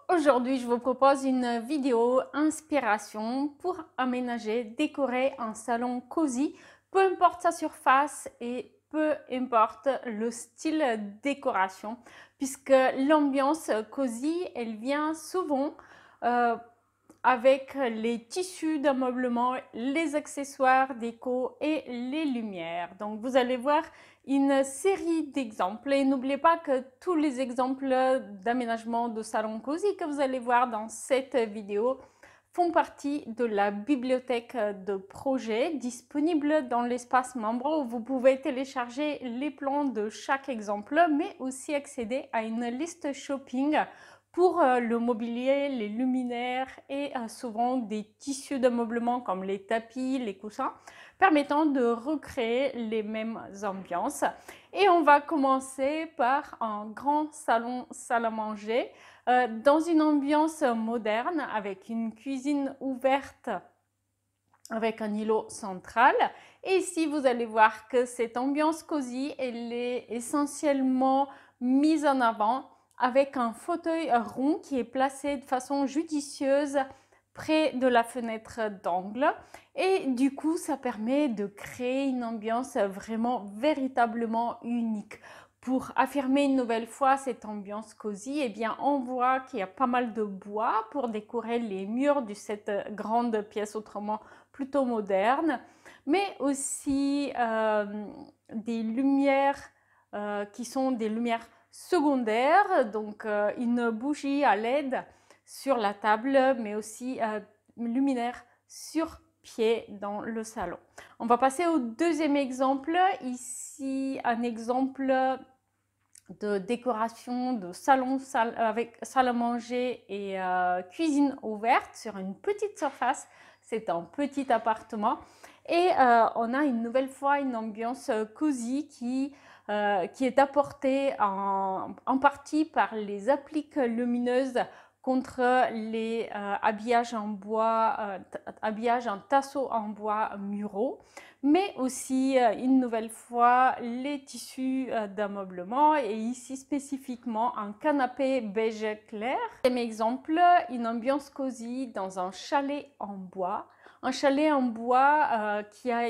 Aujourd'hui, je vous propose une vidéo inspiration pour aménager, décorer un salon cosy, peu importe sa surface et peu importe le style décoration, puisque l'ambiance cosy, elle vient souvent euh, avec les tissus d'ameublement, les accessoires déco et les lumières. Donc vous allez voir une série d'exemples et n'oubliez pas que tous les exemples d'aménagement de salon cosy que vous allez voir dans cette vidéo font partie de la bibliothèque de projets disponible dans l'espace membre où vous pouvez télécharger les plans de chaque exemple mais aussi accéder à une liste shopping pour le mobilier, les luminaires et souvent des tissus d'ameublement comme les tapis, les coussins, permettant de recréer les mêmes ambiances. Et on va commencer par un grand salon salle à manger dans une ambiance moderne avec une cuisine ouverte avec un îlot central. Et ici, vous allez voir que cette ambiance cosy, elle est essentiellement mise en avant avec un fauteuil rond qui est placé de façon judicieuse près de la fenêtre d'angle. Et du coup, ça permet de créer une ambiance vraiment véritablement unique. Pour affirmer une nouvelle fois cette ambiance cosy, eh bien, on voit qu'il y a pas mal de bois pour décorer les murs de cette grande pièce autrement plutôt moderne, mais aussi des lumières qui sont des lumières secondaires, donc une bougie à LED sur la table, mais aussi luminaire sur pied dans le salon. On va passer au deuxième exemple. Ici, un exemple de décoration de salon avec salle à manger et cuisine ouverte sur une petite surface. C'est un petit appartement et on a une nouvelle fois une ambiance cosy qui est apportée en partie par les appliques lumineuses contre les habillages en bois, habillages en tasseaux en bois muraux, mais aussi une nouvelle fois les tissus d'ameublement et ici spécifiquement un canapé beige clair. Deuxième exemple, une ambiance cosy dans un chalet en bois. Un chalet en bois qui a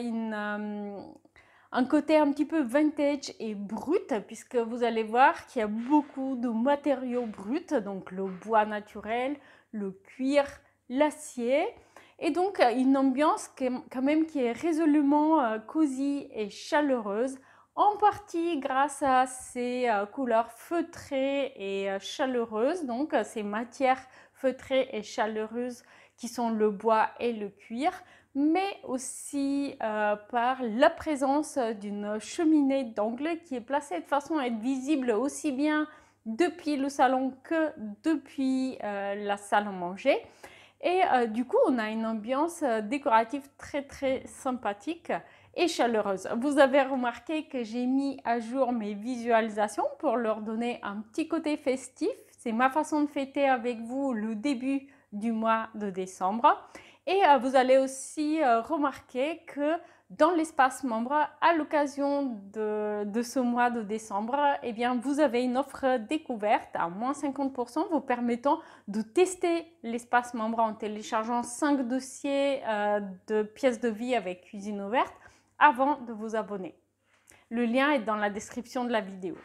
un côté un petit peu vintage et brut, puisque vous allez voir qu'il y a beaucoup de matériaux bruts, donc le bois naturel, le cuir, l'acier, et donc une ambiance quand même qui est résolument cosy et chaleureuse, en partie grâce à ces couleurs feutrées et chaleureuses, donc ces matières feutrées et chaleureuses qui sont le bois et le cuir, mais aussi par la présence d'une cheminée d'angle qui est placée de façon à être visible aussi bien depuis le salon que depuis la salle à manger. Et du coup, on a une ambiance décorative très sympathique et chaleureuse. Vous avez remarqué que j'ai mis à jour mes visualisations pour leur donner un petit côté festif. C'est ma façon de fêter avec vous le début du mois de décembre. Et vous allez aussi remarquer que dans l'espace membre, à l'occasion de ce mois de décembre, eh bien, vous avez une offre découverte à moins 50% vous permettant de tester l'espace membre en téléchargeant 5 dossiers de pièces de vie avec cuisine ouverte avant de vous abonner. Le lien est dans la description de la vidéo.